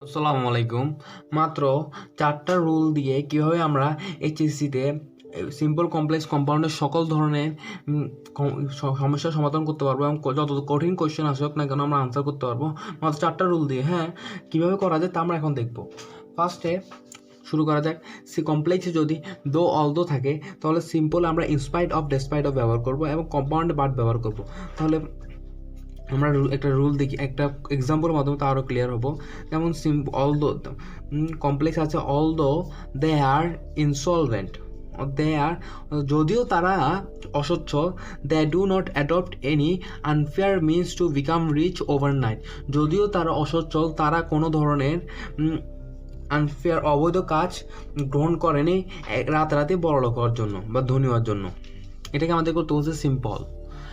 আসসালামু আলাইকুম। মাত্র ৪টা রুল দিয়ে কীভাবে আমরা এইচএসসিতে সিম্পল কমপ্লেক্স কম্পাউন্ডের সকল ধরনের সমস্যার সমাধান করতে পারবো এবং যত কঠিন কোয়েশ্চেন আসুক না কেন আমরা আনসার করতে পারবো মাত্র 4টা রুল দিয়ে। হ্যাঁ, কীভাবে করা যায় তা আমরা এখন দেখবো। ফার্স্টে শুরু করা যাক। কমপ্লেক্সে যদি দো অলদো থাকে তাহলে সিম্পল আমরা ইনস্পাইট অফ ডেসপাইট অফ ব্যবহার করবো এবং কম্পাউন্ডে বাট ব্যবহার করবো। তাহলে আমরা একটা রুল দেখি, একটা এক্সাম্পলের মাধ্যমে তা আরও ক্লিয়ার হবো। যেমন অলদো কমপ্লেক্স আছে, although they are insolvent, they are যদিও তারা অসচ্ছল, they do not adopt any unfair means to become rich overnight, যদিও তারা অসচ্ছল তারা কোনো ধরনের আনফেয়ার অবৈধ কাজ গ্রহণ করেনি রাতারাতি বড়লোক হওয়ার জন্য বা ধনী হওয়ার জন্য। এটাকে আমাদের করতে হচ্ছে সিম্পল।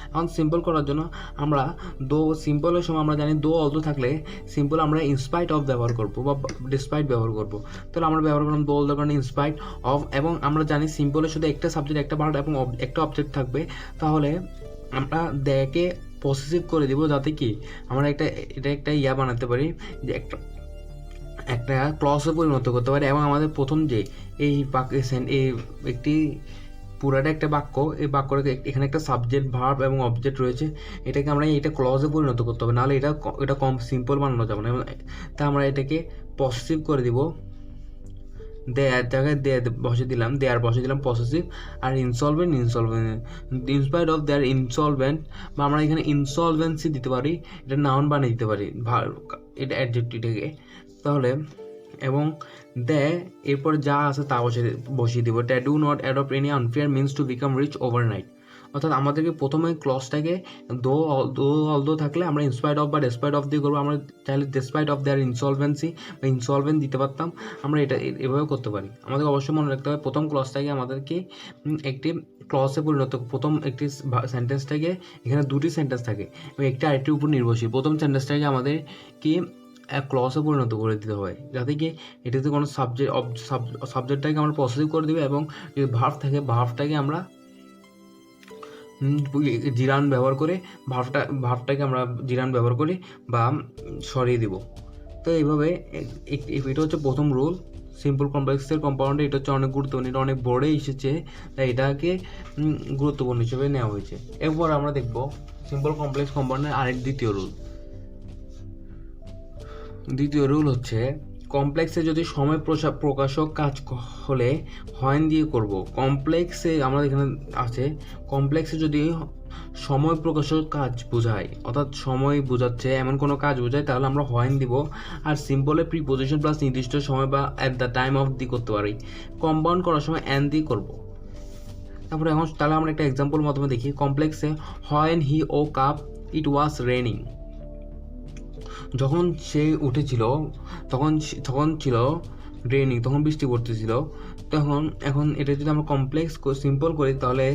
এখন সিম্পল করার জন্য আমরা দো সিম্পলের সময় আমরা জানি দো অলদো থাকলে সিম্পল আমরা ইনস্পাইট অফ ব্যবহার করবো বা ডিসপাইট ব্যবহার করবো। তাহলে আমরা ব্যবহার করলাম দো অলদোর কারণে ইনস্পাইট অফ, এবং আমরা জানি সিম্পলের শুধু একটা সাবজেক্ট একটা ভার্ব এবং একটা অবজেক্ট থাকবে। তাহলে আমরা দেকে পসেসিভ করে দিব, যাতে কি আমরা এটা একটা বানাতে পারি, যে একটা ক্লসে পরিণত করতে পারি। এবং আমাদের প্রথম যে এই একটি পুরাটা একটা বাক্য, এই বাক্যটাকে এখানে একটা সাবজেক্ট ভার্ব এবং অবজেক্ট রয়েছে, এটাকে আমরা এটা ক্লজে পরিণত করতে হবে, নাহলে এটা কম সিম্পল বানানো যাবে না। তা আমরা এটাকে পসেসিভ করে দিব। দেয়ার জায়গায় বসে দিলাম, পসেসিভ। আর ইনস্পাইট অফ দেয়ার ইনসলভেন্ট, বা আমরা এখানে ইনসলভেন্সি দিতে পারি, এটা নাউন বানিয়ে দিতে পারি এটা অ্যাডজেক্টিভটাকে। তাহলে এবং এরপর যা আছে তা বসিয়ে দিব। They do not adopt any unfair means to become rich overnight. অর্থাৎ আমাদেরকে প্রথমে ক্লজটাকে দো অলদো থাকলে আমরা ইনস্পাইট অফ বা ডেসপাইট অফ দিয়ে করবো। আমরা চাইলে ডেসপাইট অফ দেয়ার ইনসলভেন্সি বা ইনসলভেন্ট দিতে পারতাম। আমরা এটা এভাবে করতে পারি। আমাদের অবশ্যই মনে রাখতে হবে প্রথম ক্লজটাকে আমাদেরকে একটি ক্লজে পরিণত, প্রথম একটি সেন্টেন্সটাকে, এখানে দুটি সেন্টেন্স থাকে এবং একটি আরেকটির উপর নির্ভরশীল। প্রথম সেন্টেন্সটাকে আমাদের কি ক্লসে পরিণত করে দিতে হয়, যাতে কি এটাতে কোনো সাবজেক্টটাকে আমরা পসেসিভ করে দেবে, এবং যদি ভার্ব থাকে ভার্বটাকে আমরা জিরান ব্যবহার করে ভার্বটাকে আমরা জিরান ব্যবহার করি বা সরিয়ে দিব। তো এইভাবে এটা হচ্ছে প্রথম রুল সিম্পল কমপ্লেক্সের কম্পাউন্ডে। এটা হচ্ছে অনেক গুরুত্বপূর্ণ, এটা অনেক বোর্ডে এসেছে, তাই এটাকে গুরুত্বপূর্ণ হিসেবে নেওয়া হয়েছে। এরপর আমরা দেখব সিম্পল কমপ্লেক্স কম্পাউন্ডের দ্বিতীয় রুল হচ্ছে কমপ্লেক্সে যদি সময় প্রকাশক কাজ হলে হয়েন দিয়ে করব। কমপ্লেক্সে আমরা এখানে আছে, কমপ্লেক্সে যদি সময় প্রকাশক কাজ বোঝায়, অর্থাৎ সময় বোঝাচ্ছে এমন কোনো কাজ বোঝায়, তাহলে আমরা হয়েন দিব। আর সিম্পলে প্রিপোজিশন প্লাস নির্দিষ্ট সময় বা অ্যাট দ্য টাইম অফ দিয়ে করতে পারি। কম্পাউন্ড করার সময় অ্যান দিয়ে করব। তারপরে এখন তাহলে আমরা একটা এক্সাম্পল মাধ্যমে দেখি। কমপ্লেক্সে when he woke up it was raining, যখন সে উঠেছিল তখন ছিল রেইনিং, তখন বৃষ্টি পড়তেছিল। এখন এটা যদি আমরা কমপ্লেক্স সিম্পল করি তাহলে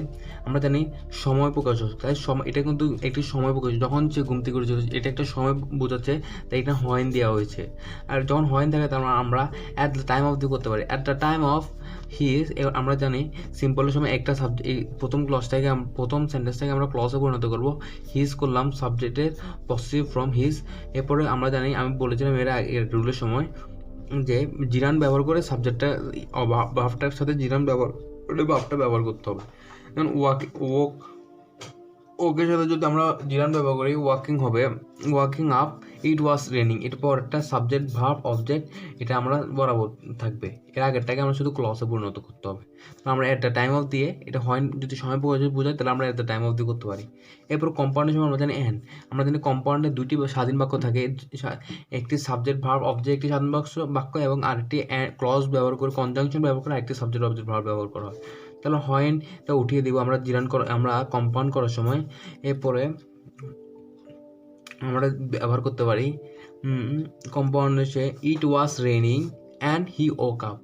আমরা জানি সময় প্রকাশক, তাই এটা কিন্তু একটি সময় প্রকাশক। যখন সে ঘুম থেকে উঠেছিল এটা একটা সময় বোঝাচ্ছে, তাই এটা হয়েন দেওয়া হয়েছে। আর যখন হয়েন থাকে তাহলে আমরা অ্যাট দ্য টাইম অফ দিয়ে করতে পারি। At the time of his, আমরা জানি সিম্পলের সময় একটা সাবজেক্ট, এই প্রথম সেন্টেন্সটাকে আমরা ক্লজে পরিণত করবো। হিজ করলাম সাবজেক্টের পসেসিভ ফ্রম হিজ। এরপরে আমরা জানি, আমি বলেছিলাম এর রুলের সময়, যে জিরান ব্যবহার করে সাবজেক্টটা ভার্বটার সাথে জিরান ব্যবহার করে ভার্বটা ব্যবহার করতে হবে। যেমন ওকের সাথে যদি আমরা জিরান ব্যবহার করি ওয়াকিং হবে walking up it was raining. এরপর একটা সাবজেক্ট ভার্ব অবজেক্ট এটা আমরা বরাবর থাকবে, এর আগেরটাকে আমরা শুধু ক্লসে পরিণত করতে হবে। আমরা এট দ্য টাইম অফ দিয়ে এটা হয় যদি সময় বোঝায় তাহলে আমরা এট দ্য টাইম অফ দিয়ে করতে পারি। এরপর কম্পাউন্ডের সময় আমরা জানি আমরা জানি কম্পাউন্ডে দুটি স্বাধীন বাক্য থাকে, একটি সাবজেক্ট ভার্ব অবজেক্ট একটি স্বাধীন বাক্য এবং আরেকটি ক্লজ ব্যবহার করে কনজাংশন ব্যবহার করে আরেকটি সাবজেক্ট অবজেক্ট ভার্ব ব্যবহার করা হয়। তাহলে হয়েনটা উঠিয়ে দিব আমরা আমরা কম্পাউন্ড করার সময়। এরপরে আমরা ব্যবহার করতে পারি কম্পাউন্ড হচ্ছে it was raining and he woke up,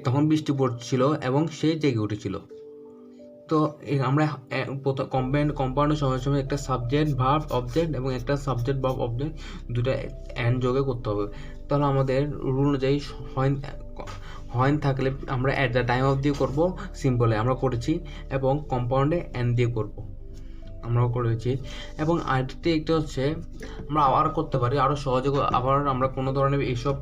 তখন বৃষ্টি পড়ছিল এবং সে জেগে উঠেছিল। তো আমরা কম্পাউন্ডের সময় একটা সাবজেক্ট ভার্ব অবজেক্ট এবং একটা সাবজেক্ট ভার্ব অবজেক্ট দুটো যোগে করতে হবে। তাহলে আমাদের রুল অনুযায়ী হয়েন থাকলে আমরা অ্যাট দ্য টাইম অফ দিয়ে করবো, সিম্পলে আমরা করেছি, এবং কম্পাউন্ডে অ্যান দিয়ে করব। আমরাও করেছি। এবং আরেকটি একটা হচ্ছে আমরা আবার করতে পারি আরও সহজে, আবার আমরা কোনো ধরনের এইসব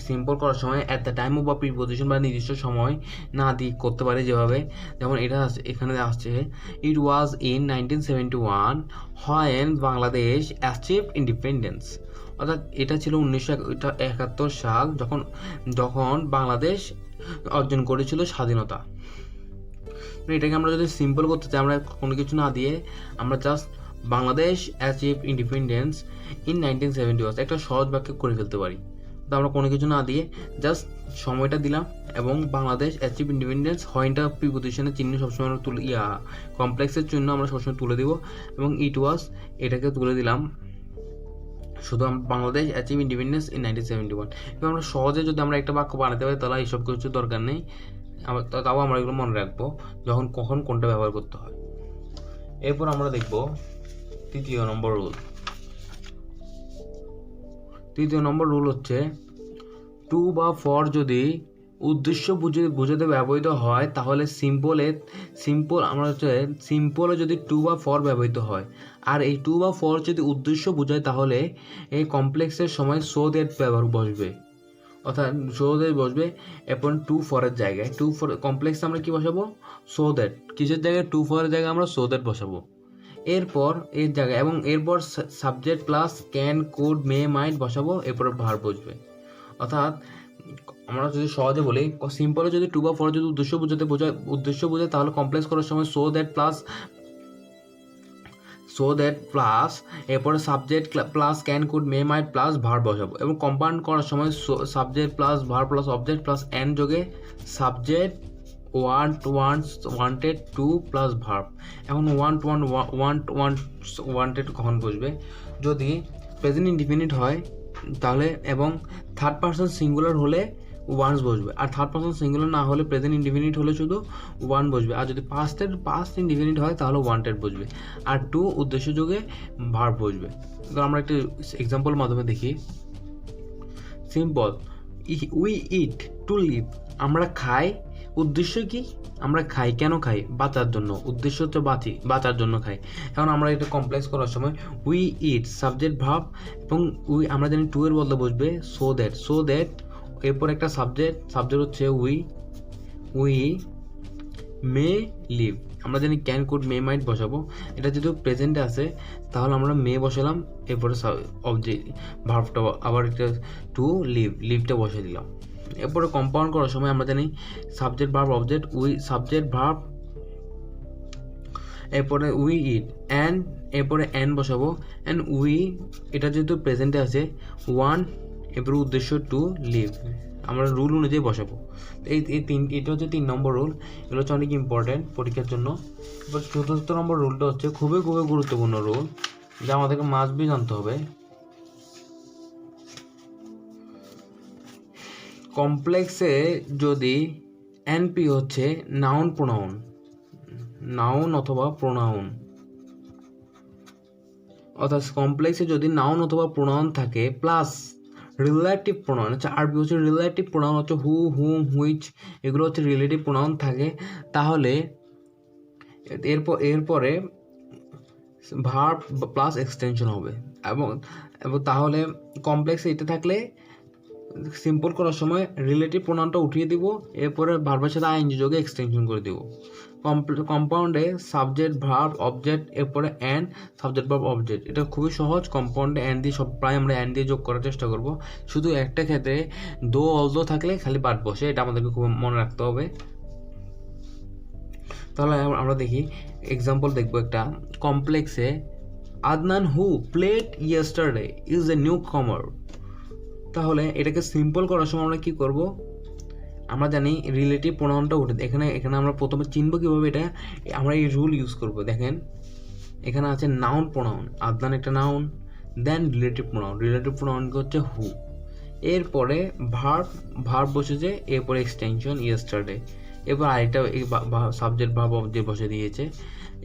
সিম্পল করার সময় অ্যাট দ্য টাইম বা প্রিপোজিশন বা নির্দিষ্ট সময় না দিয়ে করতে পারি, যেভাবে যেমন এটা এখানে আসছে it was in 1971 when Bangladesh achieve independence. অর্থাৎ এটা ছিল 1971 সাল যখন বাংলাদেশ অর্জন করেছিল স্বাধীনতা। এটাকে আমরা যদি সিম্পল করতে চাই, আমরা কোনো কিছু না দিয়ে আমরা just Bangladesh achieve independence in 1971 একটা সহজ বাক্য করে ফেলতে পারি। তো আমরা কোনো কিছু না দিয়ে জাস্ট সময়টা দিলাম এবং বাংলাদেশ অ্যাচিভ ইন্ডিপেন্ডেন্স হয়টা প্রিপোজিশনের চিহ্ন সবসময় আমরা কমপ্লেক্সের চিহ্ন আমরা সবসময় তুলে দিব এবং ইট ওয়াজ এটাকে তুলে দিলাম শুধু বাংলাদেশ অ্যাচিভ ইন্ডিপেন্ডেন্স ইন 1971। এবং আমরা সহজে যদি আমরা একটা বাক্য বানাতে পারি তাহলে এইসব কিছু দরকার নেই, তাও আমরা এগুলো মনে রাখবো কখন কোনটা ব্যবহার করতে হয়। এরপর আমরা দেখব তৃতীয় নম্বর রুল হচ্ছে টু বা ফর যদি উদ্দেশ্য বুঝাতে ব্যবহৃত হয় তাহলে সিম্পলে যদি টু বা ফর ব্যবহৃত হয়, আর এই টু বা ফর যদি উদ্দেশ্য বোঝায় তাহলে এই কমপ্লেক্সের সময় সো দ্যাট ব্যবহার বসবে, অর্থাৎ সো দ্যাট বসবে। এরপর টু ফরের জায়গায় কমপ্লেক্সে আমরা কি বসাবো? So that. কিসের জায়গায়? টু ফরের জায়গায় আমরা সো দ্যাট বসাবো। এরপর এর জায়গায় এবং এরপর subject plus can, could, may, মাইট বসাবো, এরপর ভার্ব বসবে। অর্থাৎ আমরা যদি সহজে বলি, সিম্পলে যদি টু বা ফর যদি উদ্দেশ্য বোঝায় তাহলে কমপ্লেক্স করার সময় সো দ্যাট প্লাস এরপরে subject plus can, could, may, might plus verb বসাবো। এবং কম্পাউন্ড করার সময় subject plus verb plus object plus and যোগে subject wanted to plus verb. এখন ওয়ান্টেড কখন বসবে? যদি প্রেজেন্ট ইনডিফিনিট হয় তাহলে, এবং থার্ড পারসন সিঙ্গুলার হলে ওয়ান্স বসবে, আর থার্ড পারসন সিঙ্গুলার না হলে প্রেজেন্ট ইনডিফিনিট হলে শুধু ওয়ান বসবে, আর যদি পাস্ট ইনডিফিনিট হয় তাহলে ওয়ান্টেড বসবে, আর টু উদ্দেশ্য যোগে ভার্ব বসবে। তো আমরা একটা এক্সাম্পলের মাধ্যমে দেখি। Simple, we eat to live. আমরা খাই, উদ্দেশ্য কি? আমরা খাই, কেন খাই? বাঁচার জন্য। উদ্দেশ্য হচ্ছে বাঁচার জন্য খাই। এখন আমরা এটা কমপ্লেক্স করার সময় উই ইট সাবজেক্ট ভার্ব এবং আমরা জানি টু এর বদলে বসবে সো দ্যাট এরপর একটা সাবজেক্ট হচ্ছে উই মে লিভ। আমরা জানি ক্যান, কুড, মে, মাইট বসাবো। এটা যেহেতু প্রেজেন্টে আছে তাহলে আমরা মে বসালাম, এরপরে অবজেক্ট ভার্বটা আবার একটা টু লিভটা বসে দিলাম। এরপরে কম্পাউন্ড করার সময় আমরা জানি subject verb object, subject verb, এরপরে উই ইট অ্যান্ড, এরপরে অ্যান বসাবো অ্যান্ড এটা যেহেতু প্রেজেন্টে আছে ওয়ান, এরপরে উদ্দেশ্য টু লিভ আমরা রুল অনুযায়ী বসাবো। এটা হচ্ছে 3 নম্বর রুল। এগুলো হচ্ছে অনেক ইম্পর্টেন্ট পরীক্ষার জন্য। এবার 4th নম্বর রুলটা হচ্ছে খুবই গুরুত্বপূর্ণ রুল, যা আমাদেরকে মাস্ট বি জানতে হবে। কমপ্লেক্সে যদি এনপি হচ্ছে নাউন অথবা প্রোনাউন, অর্থাৎ কমপ্লেক্সে যদি নাউন অথবা প্রোনাউন থাকে প্লাস রিলেটিভ প্রোনাউন, আচ্ছা আরবি হচ্ছে রিলেটিভ প্রোনাউন হচ্ছে হু, হুম, হুইচ, এগুলো হচ্ছে রিলেটিভ প্রোনাউন থাকে, তাহলে এরপরে ভার্ব প্লাস এক্সটেনশন হবে। এবং তাহলে কমপ্লেক্সে এটা থাকলে সিম্পল করার সময় রিলেটিভ প্রোনাউনটা উঠিয়ে দিব, এরপরে ভার্বের সাথে আইএনজি যোগে এক্সটেনশন করে দিব। কম্পাউন্ডে সাবজেক্ট ভার্ব অবজেক্ট, এরপরে অ্যান্ড সাবজেক্ট ভার্ব অবজেক্ট। এটা খুবই সহজ। কম্পাউন্ডে অ্যান্ড দিয়ে প্রায় আমরা অ্যান্ড দিয়ে যোগ করার চেষ্টা করব। শুধু একটা ক্ষেত্রে অলদো থাকলে খালি বাদ বসে, এটা আমাদেরকে খুব মনে রাখতে হবে। তাহলে আমরা দেখি এক্সাম্পল দেখবো একটা। কমপ্লেক্সে আদনান হু played yesterday is a new কামার। তাহলে এটাকে সিম্পল করার সময় আমরা কি করব? আমরা জানি রিলেটিভ প্রোনাউনটা উঠে, এখানে আমরা প্রথমে চিনব কীভাবে, এটা আমরা এই রুল ইউজ করব। দেখেন এখানে আছে নাউন প্রোনাউন, আদনান একটা নাউন, দেন রিলেটিভ প্রোনাউন হচ্ছে হু, এরপরে ভার্ব বসেছে, এরপরে এক্সটেনশন ইয়েস্টারডে, এবার আরেকটা সাবজেক্ট ভার্ব অবজেক্ট বসে দিয়েছে।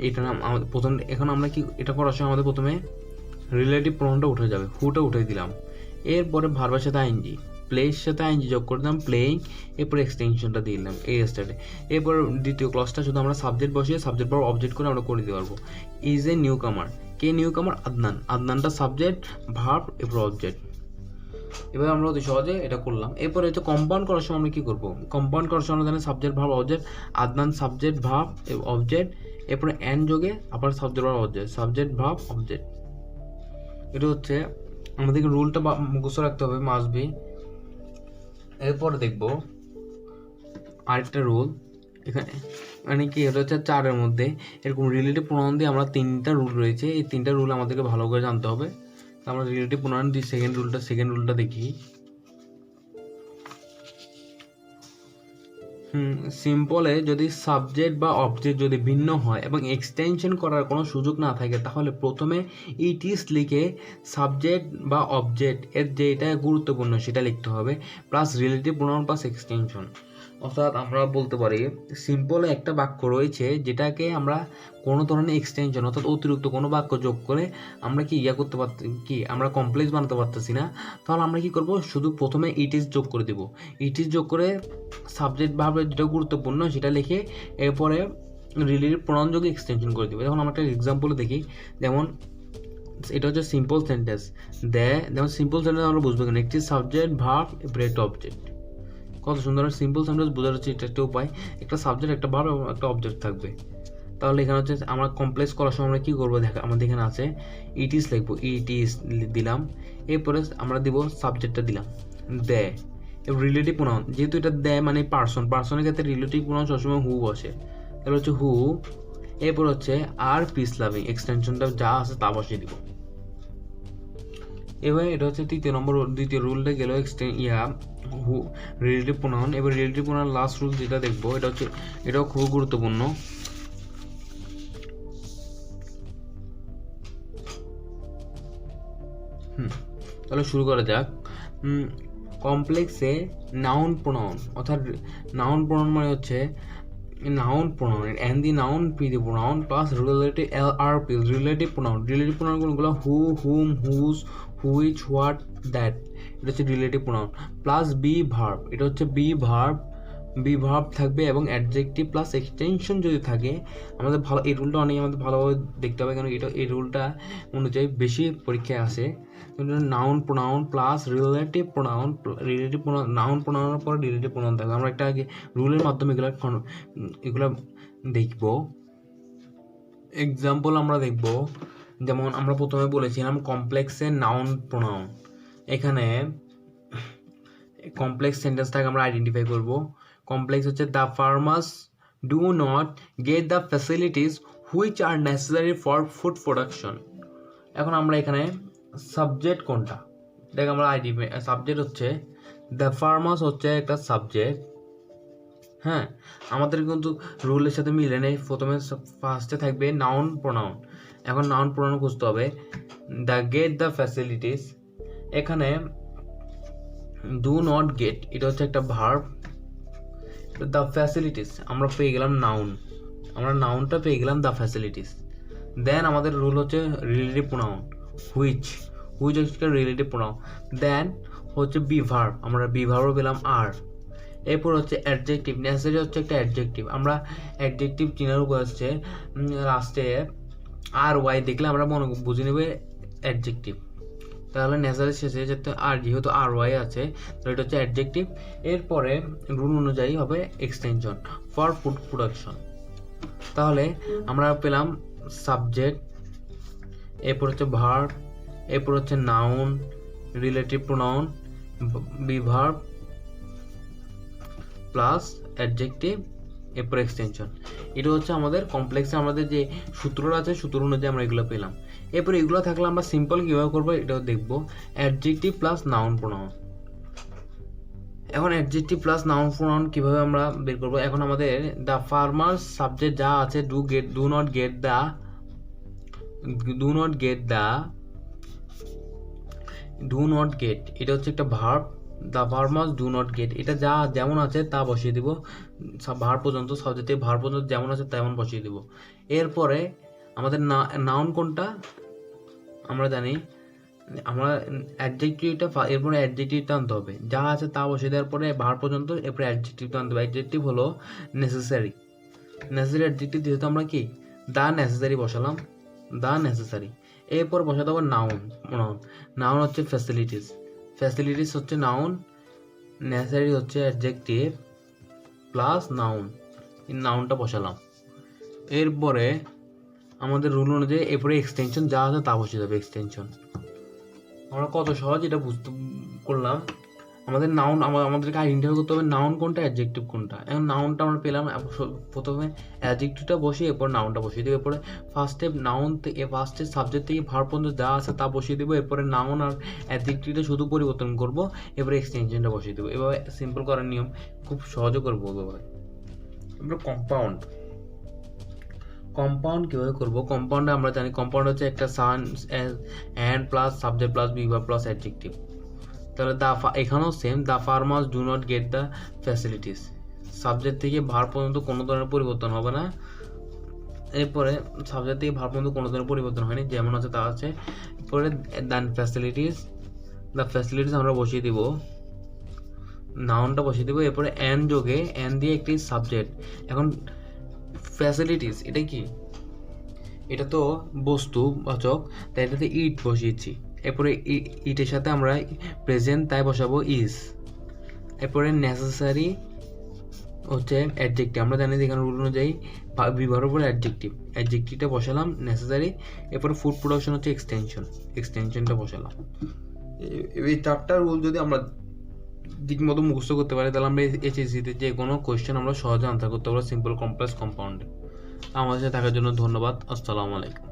এটা আমাদের প্রথম, এখন আমরা কি এটা করার সময় আমাদের প্রথমে রিলেটিভ প্রোনাউনটা উঠে যাবে, হুটা উঠে দিলাম, এরপরে ভার্বের সাথে আইএনজি, প্লের সাথে আইনজি যোগ করে দিলাম প্লেইং, এরপর এক্সটেনশনটা দিয়ে দিলাম এই স্টার্টে। এরপর দ্বিতীয় ক্লজটা শুধু আমরা সাবজেক্ট বসিয়ে সাবজেক্ট ভার্ব অবজেক্ট করে আমরা করে দিতে পারবো। ইজ এ নিউ কামার, কে নিউ কামার? আদনান, আদনানটা সাবজেক্ট ভার্ব এরপর অবজেক্ট। এবার আমরা অতি সহজে এটা করলাম। এরপরে হচ্ছে কম্পাউন্ড করার সময় আমরা কী করবো? কম্পাউন্ড করার সময় জানেন subject verb object, Adnan subject verb object, এরপরে এন যোগে আবার subject verb object, subject verb object. এটা হচ্ছে আমাদেরকে রুলটা মুখস্থ রাখতে হবে, মাস্ট বি। এরপরে দেখবো আরেকটা রুল এখানে, মানে কি এটা হচ্ছে 4-এর মধ্যে এরকম রিলেটিভ প্রোনাউন দিয়ে আমরা 3টা রুল রয়েছে, এই 3টা রুল আমাদেরকে ভালো করে জানতে হবে। আমরা রিলেটিভ প্রোনাউন দিয়ে সেকেন্ড রুলটা দেখি। সিম্পলে যদি সাবজেক্ট বা অবজেক্ট যদি ভিন্ন হয় এবং এক্সটেনশন করার কোনো সুযোগ না থাকে, তাহলে প্রথমে ইট ইজ লিখে সাবজেক্ট বা অবজেক্ট এর যেটা গুরুত্বপূর্ণ সেটা লিখতে হবে, plus relative pronoun plus extension. অর্থাৎ আমরা বলতে পারি সিম্পলে একটা বাক্য রয়েছে যেটাকে আমরা কোনো ধরনের এক্সটেনশন অর্থাৎ অতিরিক্ত কোনো বাক্য যোগ করে আমরা কি করতে পারছি, কি আমরা কমপ্লেক্স বানাতে পারতেছি না, তাহলে আমরা কি করব? শুধু প্রথমে ইট ইজ যোগ করে দেব, ইট ইজ যোগ করে সাবজেক্ট ভাবে যেটা গুরুত্বপূর্ণ সেটা লিখে এরপরে রিলেটিভ প্রোনাউন যোগে এক্সটেনশন করে দেবো। যেমন আমরা একটা এক্সাম্পল দেখি, যেমন এটা হচ্ছে সিম্পল সেন্টেন্স যেমন সিম্পল সেন্টেন্স আমরা বুঝবো কেন, একটি সাবজেক্ট ভার্ব একটা অবজেক্ট। কত সুন্দর সিম্পল সেন্টেন্স বোঝার হচ্ছে এটা একটা উপায়, একটা সাবজেক্ট একটা ভার্ব এবং একটা অবজেক্ট থাকবে। তাহলে এখানে হচ্ছে আমরা কমপ্লেক্স করার সময় আমরা কী করবো? আমাদের এখানে আছে ইট ইজ লিখবো, ইট ইজ দিলাম, এরপরে আমরা দিব সাবজেক্টটা দিলাম দে, রিলেটিভ প্রোনাউন যেহেতু এটা দেয় মানে পার্সনের ক্ষেত্রে রিলেটিভ প্রোনাউন সবসময় হু বসে, তাহলে হচ্ছে হু, এরপর হচ্ছে আর পিস লাভিং এক্সটেনশনটা যা আছে তা বসিয়ে দিব। এবার এটা হচ্ছে দ্বিতীয় রুলটা গেল হু রিলেটিভ প্রোনাউন। এবার রিলেটিভ প্রোনাউন লাস্ট রুল যেটা দেখবো এটা হচ্ছে, এটাও খুব গুরুত্বপূর্ণ। তাহলে শুরু করা যাক। কমপ্লেক্সে নাউন প্রোনাউন, অর্থাৎ নাউন প্রোনাউন মানে হচ্ছে noun pronoun and the noun be the pronoun plus relative LRP relative pronoun কোনগুলো? হু, হুম, হুজ, হুইচ, হোয়াট, দ্যাট, এটা হচ্ছে relative pronoun, plus be verb, এটা হচ্ছে বি ভার্ব থাকবে এবং অ্যাডজেক্টিভ প্লাস এক্সটেনশন যদি থাকে আমাদের ভালো, এই রুলটা আমাদের ভালোভাবে দেখতে হবে, কারণ এই রুলটা অনুযায়ী বেশি পরীক্ষায় আসে। Noun pronoun plus relative pronoun, noun প্রোনাউনের পর রিলেটিভ প্রোনাউন থাকবে। আমরা একটা আগে রুলের মাধ্যমে এগুলো দেখব। এক্সাম্পল আমরা দেখব, যেমন আমরা প্রথমে বলেছিলাম কমপ্লেক্সে নাউন প্রোনাউন। এখানে কমপ্লেক্স সেন্টেন্সটাকে আমরা আইডেন্টিফাই করব। কমপ্লেক্স হচ্ছে the farmers do not get the facilities which are necessary for food production. এখন আমরা এখানে সাবজেক্ট কোনটা দেখ আমরা আইডেন্টিফাই, সাবজেক্ট হচ্ছে দ্য ফার্মার্স হচ্ছে একটা সাবজেক্ট। হ্যাঁ, আমাদের কিন্তু রুলের সাথে মিলে নেই, প্রথমে ফার্স্টে থাকবে নাউন প্রোনাউন। এখন নাউন প্রোনাউন খুঁজতে হবে, দ্য গেট দ্য ফ্যাসিলিটিস, এখানে ডু নট গেট এটা হচ্ছে একটা ভার্ব, দ্য ফ্যাসিলিটিস আমরা পেয়ে গেলাম নাউন, আমরা নাউনটা পেয়ে গেলাম দ্য ফ্যাসিলিটিস। দেন আমাদের রুল হচ্ছে রিলেটিভ প্রোনাউন, হুইচ হচ্ছে রিলেটিভ প্রোনাউন, দেন হচ্ছে বি ভার্ব, আমরা বি ভার্ব পেলাম আর, এরপর হচ্ছে অ্যাডজেক্টিভ, নেসেসারি হচ্ছে একটা অ্যাডজেক্টিভ, আমরা অ্যাডজেক্টিভ চিনার উপর হচ্ছে লাস্টে আর ওয়াই দেখলে আমরা বুঝে নেবে অ্যাডজেক্টিভ, তাহলে নেসেসারি শেষে যেতে আর যেহেতু আর ওয়াই আছে তো এটা হচ্ছে অ্যাডজেক্টিভ। এরপরে রুল অনুযায়ী হবে এক্সটেনশন ফর ফুড প্রোডাকশন। তাহলে আমরা পেলাম সাবজেক্ট, এরপর হচ্ছে ভার্ব, এরপর হচ্ছে noun, relative pronoun, be verb plus adjective, এরপর এক্সটেনশন। এটা হচ্ছে আমাদের কমপ্লেক্সে আমাদের যে সূত্রটা আছে সূত্র অনুযায়ী আমরা এগুলো পেলাম। এরপরে এগুলো থাকলে আমরা সিম্পল কীভাবে করবো এটাও দেখবো, অ্যাডজেক্টিভ প্লাস নাউন প্রোনাউন। এখন অ্যাডজেক্টিভ প্লাস নাউন প্রোনাউন কীভাবে আমরা বের করবো? এখন আমাদের দ্য ফার্মার্স সাবজেক্ট যা আছে ডু নট গেট এটা হচ্ছে একটা verb, the farmers do not get এটা যা যেমন আছে তা বসিয়ে দিব, ভার্ব পর্যন্ত সাবজেক্টে ভার্ব পর্যন্ত যেমন আছে তেমন বসিয়ে দিব। এরপরে আমাদের নাউন কোনটা আমরা জানি, আমরা অ্যাডজেক্টিভটা এরপরে অ্যাডজেক্টিভটা আনতে হবে, যা আছে তা বসিয়ে দেওয়ার পরে ভার পর্যন্ত এরপরে অ্যাডজেক্টিভটা আনতে হবে। অ্যাডজেক্টিভ হলো নেসেসারি। নেসেসারি অ্যাডজেক্টিভ যেহেতু আমরা কি দ্য নেসেসারি বসালাম, দ্য নেসেসারি। এরপর বসাতে হবে নাউন। নাউন নাউন হচ্ছে ফ্যাসিলিটিস, ফ্যাসিলিটিস হচ্ছে নাউন, নেসেসারি হচ্ছে অ্যাডজেক্টিভ প্লাস নাউন, এই নাউনটা বসালাম। এরপরে আমাদের রুল অনুযায়ী এরপরে এক্সটেনশন যা আছে তা বসিয়ে দেবে। এক্সটেনশন আমরা কত সহজ এটা বুঝতে করলাম। আমাদের নাউন আমাদেরকে আইডেন্টিফাই করতে হবে নাউন কোনটা, অ্যাডজেক্টিভ কোনটা। এখন নাউনটা আমরা পেলাম, প্রথমে অ্যাডজেক্টিভটা বসিয়ে এরপর নাউনটা বসিয়ে দেবো। এরপরে ফার্স্টে নাউন থেকে ফার্স্টে সাবজেক্ট থেকে ভার পর্যন্ত যা আছে তা বসিয়ে দেবো। এরপরে নাউন আর অ্যাডজেক্টিভটা শুধু পরিবর্তন করব, এরপরে এক্সটেনশনটা বসিয়ে দেবো। এভাবে সিম্পল করার নিয়ম, খুব সহজে করবো এভাবে। এরপরে কম্পাউন্ড। কম্পাউন্ড কীভাবে করবো? কম্পাউন্ডে আমরা জানি কম্পাউন্ড হচ্ছে একটা সান অ্যান্ড প্লাস সাবজেক্ট প্লাস বিভার প্লাস অ্যাডজেক্টিভ। তাহলে এখানেও same, the farmers do not get the facilities. Subject থেকে ভার পর্যন্ত কোনো ধরনের পরিবর্তন হবে না। এরপরে সাবজেক্ট থেকে ভার পর্যন্ত কোনো ধরনের পরিবর্তন হয়নি, যেমন আছে তা আছে। এরপরে দ্য ফ্যাসিলিটিস আমরা বসিয়ে দিব, নাউনটা বসিয়ে দেবো। এরপরে অ্যান যোগে অ্যান দিয়ে একটি সাবজেক্ট। এখন ফ্যাসিলিটিস এটা কি? এটা তো বস্তু বাচক, তাই এটাতে ইট বসিয়েছি। এরপরে ইটের সাথে আমরা প্রেজেন্ট তাই বসাবো ইজ। এরপরে নেসেসারি হচ্ছে অ্যাডজেক্টিভ। আমরা জানি যে এখানে রুল অনুযায়ী বিভাগের উপরে অ্যাডজেক্টিভটা বসালাম নেসেসারি। এরপরে ফুড প্রোডাকশন হচ্ছে এক্সটেনশনটা বসালাম। এই চারটা রুল যদি আমরা ঠিক মতো মুখস্থ করতে পারি, তাহলে আমরা এইচএসসিতে যে কোনো কোয়েশ্চেন আমরা সহজে আনসার করতে পারবো সিম্পল কমপ্লেক্স কম্পাউন্ডে। আমাদের সাথে থাকার জন্য ধন্যবাদ। আসসালামু আলাইকুম।